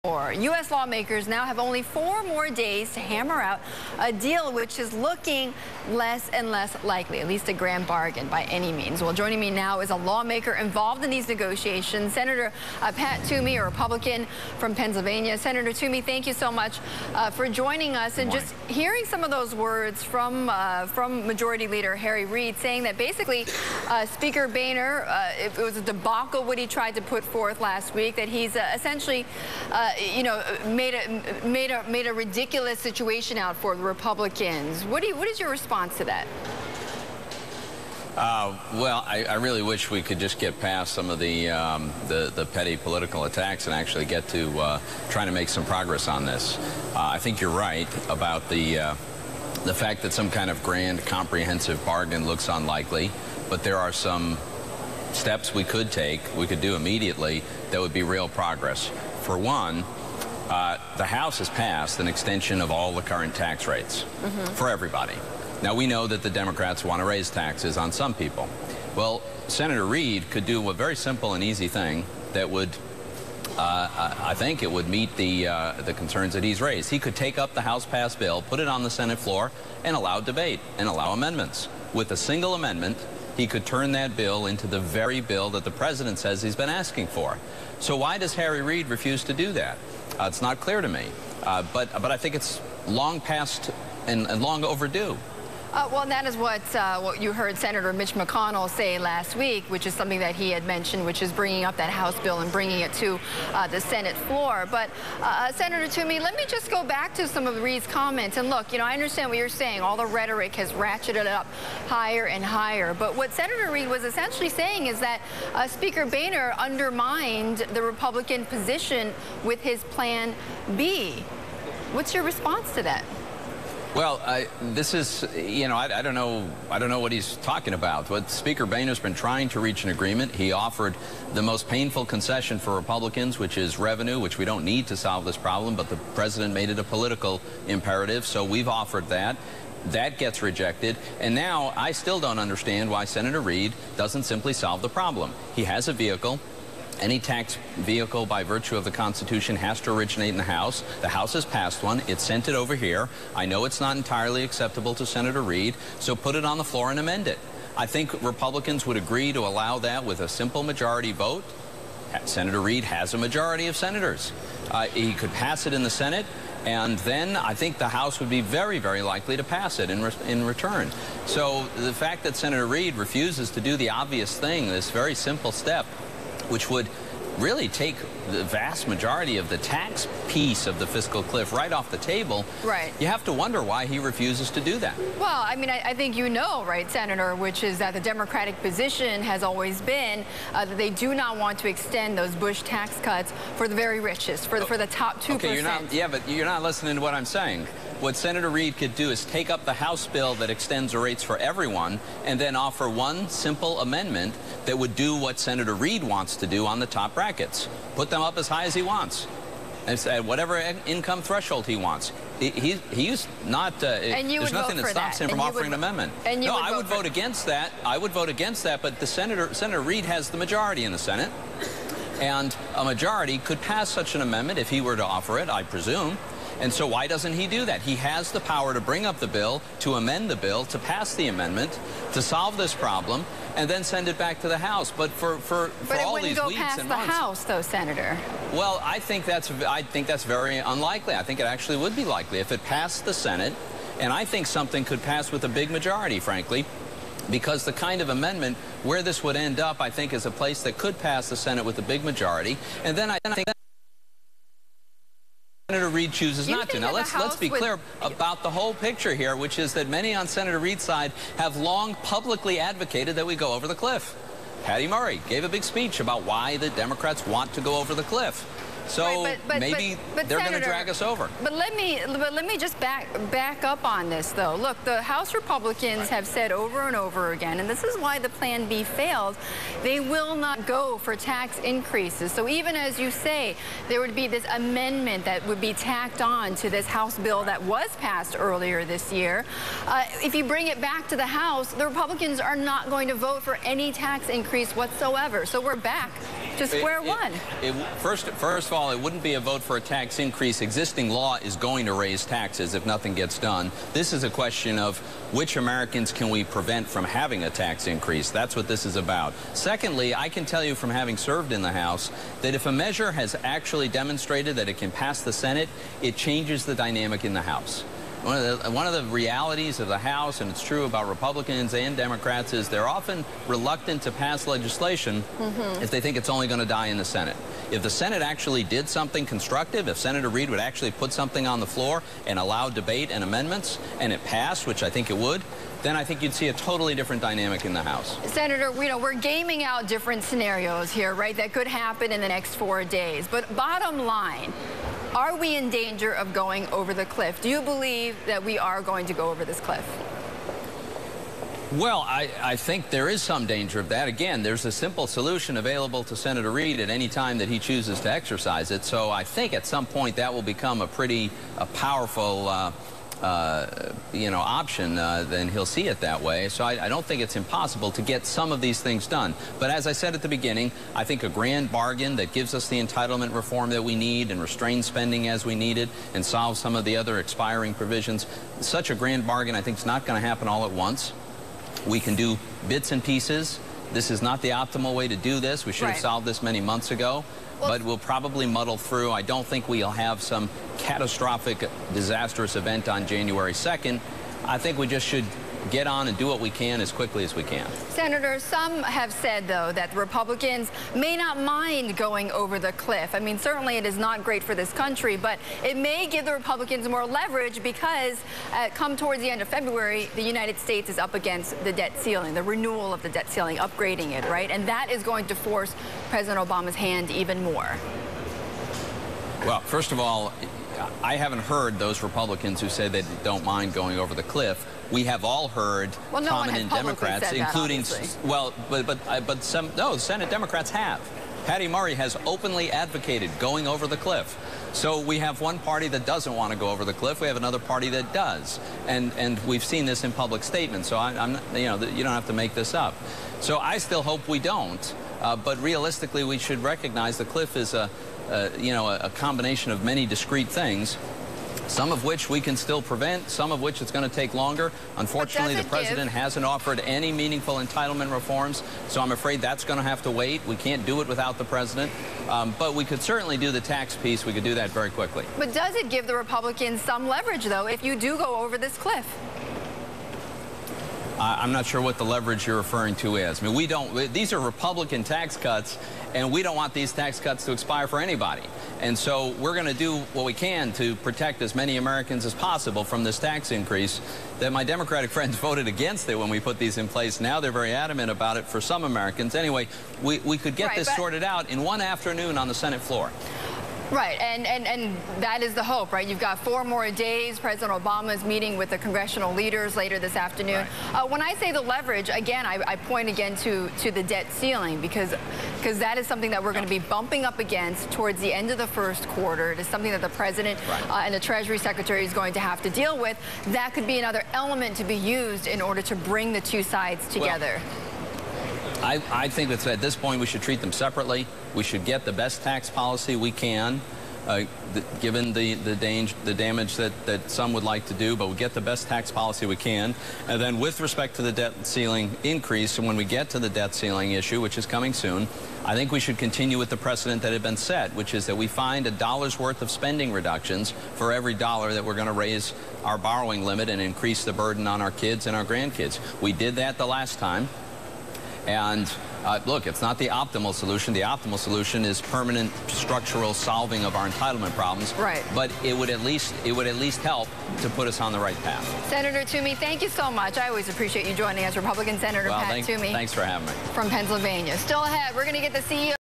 U.S. lawmakers now have only 4 more days to hammer out a deal which is looking less and less likely, at least a grand bargain by any means. Well, joining me now is a lawmaker involved in these negotiations, Senator Pat Toomey, a Republican from Pennsylvania. Senator Toomey, thank you so much for joining us. And just hearing some of those words from Majority Leader Harry Reid saying that basically Speaker Boehner, it was a debacle what he tried to put forth last week, that he's essentially made a ridiculous situation out for the Republicans. What is your response to that? Well, I really wish we could just get past some of the petty political attacks and actually get to trying to make some progress on this. I think you're right about the fact that some kind of grand comprehensive bargain looks unlikely, but there are some steps we could take, we could do immediately, that would be real progress. For one, the House has passed an extension of all the current tax rates for everybody. Now, we know that the Democrats want to raise taxes on some people. Well, Senator Reid could do a very simple and easy thing that would, I think it would meet the concerns that he's raised. He could take up the House-passed bill, put it on the Senate floor, and allow debate and allow amendments. With a single amendment, he could turn that bill into the very bill that the president says he's been asking for. So why does Harry Reid refuse to do that? It's not clear to me, but I think it's long past and long overdue. Well, that is what you heard Senator Mitch McConnell say last week, which is something that he had mentioned, which is bringing up that House bill and bringing it to the Senate floor. But Senator Toomey, let me just go back to some of Reid's comments. And look, I understand what you're saying. All the rhetoric has ratcheted up higher and higher. But what Senator Reid was essentially saying is that Speaker Boehner undermined the Republican position with his Plan B. What's your response to that? Well, this is, I don't know what he's talking about. What Speaker Boehner's been trying to reach an agreement. He offered the most painful concession for Republicans, which is revenue, which we don't need to solve this problem, but the president made it a political imperative, so we've offered that. That gets rejected, and now I still don't understand why Senator Reid doesn't simply solve the problem. He has a vehicle. Any tax vehicle, by virtue of the Constitution, has to originate in the House. The House has passed one. It sent it over here. I know it's not entirely acceptable to Senator Reid, so put it on the floor and amend it. I think Republicans would agree to allow that with a simple majority vote. Senator Reid has a majority of senators. He could pass it in the Senate, and then I think the House would be very, very likely to pass it in return. So the fact that Senator Reid refuses to do the obvious thing, this very simple step, which would really take the vast majority of the tax piece of the fiscal cliff right off the table. Right. You have to wonder why he refuses to do that. Well, I mean, I think right, Senator, which is that the Democratic position has always been that they do not want to extend those Bush tax cuts for the very richest, for the top 2%. Okay, but you're not listening to what I'm saying. What Senator Reid could do is take up the House bill that extends the rates for everyone and then offer one simple amendment that would do what Senator Reid wants to do on the top brackets. Put them up as high as he wants. At whatever income threshold he wants. He's not, there's nothing that stops him from offering an amendment. No, I would vote against that. I would vote against that, but Senator Reid has the majority in the Senate. And a majority could pass such an amendment if he were to offer it, I presume. And so why doesn't he do that? He has the power to bring up the bill, to amend the bill, to pass the amendment, to solve this problem, and then send it back to the House. But for all these weeks and months. But it wouldn't go past the House, though, Senator. Well, I think that's very unlikely. I think it actually would be likely if it passed the Senate, and I think something could pass with a big majority, frankly, because the kind of amendment where this would end up, I think, is a place that could pass the Senate with a big majority, and then I think Senator Reid chooses not to. Now, let's be clear about the whole picture here, which is that many on Senator Reid's side have long publicly advocated that we go over the cliff. Patty Murray gave a big speech about why the Democrats want to go over the cliff. So maybe they're going to drag us over. But let me just back up on this, though. Look, the House Republicans have said over and over again, and this is why the Plan B failed, they will not go for tax increases. So even as you say, there would be this amendment that would be tacked on to this House bill that was passed earlier this year. If you bring it back to the House, the Republicans are not going to vote for any tax increase whatsoever. So we're back to square one. First of all, it wouldn't be a vote for a tax increase. Existing law is going to raise taxes if nothing gets done. This is a question of which Americans can we prevent from having a tax increase. That's what this is about. Secondly, I can tell you from having served in the House that if a measure has actually demonstrated that it can pass the Senate, it changes the dynamic in the House. One of the realities of the House, and it's true about Republicans and Democrats, is they're often reluctant to pass legislation if they think it's only going to die in the Senate. If the Senate actually did something constructive, if Senator Reid would actually put something on the floor and allow debate and amendments, and it passed, which I think it would, then I think you'd see a totally different dynamic in the House. Senator, we're gaming out different scenarios here, right, that could happen in the next 4 days. But bottom line, are we in danger of going over the cliff? Do you believe that we are going to go over this cliff? Well, I think there is some danger of that. Again, there's a simple solution available to Senator Reid at any time that he chooses to exercise it. So I think at some point that will become a pretty powerful option, then he'll see it that way. So I don't think it's impossible to get some of these things done. But as I said at the beginning, I think a grand bargain that gives us the entitlement reform that we need and restrains spending as we need it and solves some of the other expiring provisions, such a grand bargain I think is not going to happen all at once. We can do bits and pieces. This is not the optimal way to do this. We should have solved this many months ago. But we'll probably muddle through. I don't think we'll have some catastrophic, disastrous event on January 2nd. I think we just should get on and do what we can as quickly as we can. Senator, some have said, though, that the Republicans may not mind going over the cliff. I mean, certainly it is not great for this country, but it may give the Republicans more leverage because come towards the end of February, the United States is up against the debt ceiling, the renewal of the debt ceiling, upgrading it, right? And that is going to force President Obama's hand even more. Well, first of all, I haven't heard those Republicans who say they don't mind going over the cliff. We have all heard prominent Democrats, including, but some Senate Democrats have. Patty Murray has openly advocated going over the cliff. So we have one party that doesn't want to go over the cliff. We have another party that does, and we've seen this in public statements. So you don't have to make this up. So I still hope we don't. But realistically, we should recognize the cliff is a combination of many discrete things, some of which we can still prevent, some of which it's going to take longer. Unfortunately, the president hasn't offered any meaningful entitlement reforms, so I'm afraid that's going to have to wait. We can't do it without the president, but we could certainly do the tax piece. We could do that very quickly. But does it give the Republicans some leverage, though, if you do go over this cliff? I'm not sure what the leverage you're referring to is. I mean, these are Republican tax cuts, and we don't want these tax cuts to expire for anybody. And so we're going to do what we can to protect as many Americans as possible from this tax increase. That my Democratic friends voted against it when we put these in place. Now they're very adamant about it for some Americans. Anyway, we could get this sorted out in one afternoon on the Senate floor. Right, and that is the hope, right? You've got 4 more days. President Obama is meeting with the congressional leaders later this afternoon. Right. When I say the leverage, again, I point again to the debt ceiling because that is something that we're going to be bumping up against towards the end of the first quarter. It is something that the president and the Treasury Secretary is going to have to deal with. That could be another element to be used in order to bring the two sides together. Well, I think that at this point we should treat them separately. We should get the best tax policy we can, given the damage that some would like to do, but we get the best tax policy we can. And then with respect to the debt ceiling increase, and when we get to the debt ceiling issue, which is coming soon, I think we should continue with the precedent that had been set, which is that we find $1's worth of spending reductions for every $1 that we're going to raise our borrowing limit and increase the burden on our kids and our grandkids. We did that the last time. And look, it's not the optimal solution. The optimal solution is permanent structural solving of our entitlement problems. Right. But it would at least help to put us on the right path. Senator Toomey, thank you so much. I always appreciate you joining us. Republican Senator Pat Toomey. Thanks for having me. From Pennsylvania. Still ahead, we're going to get the CEO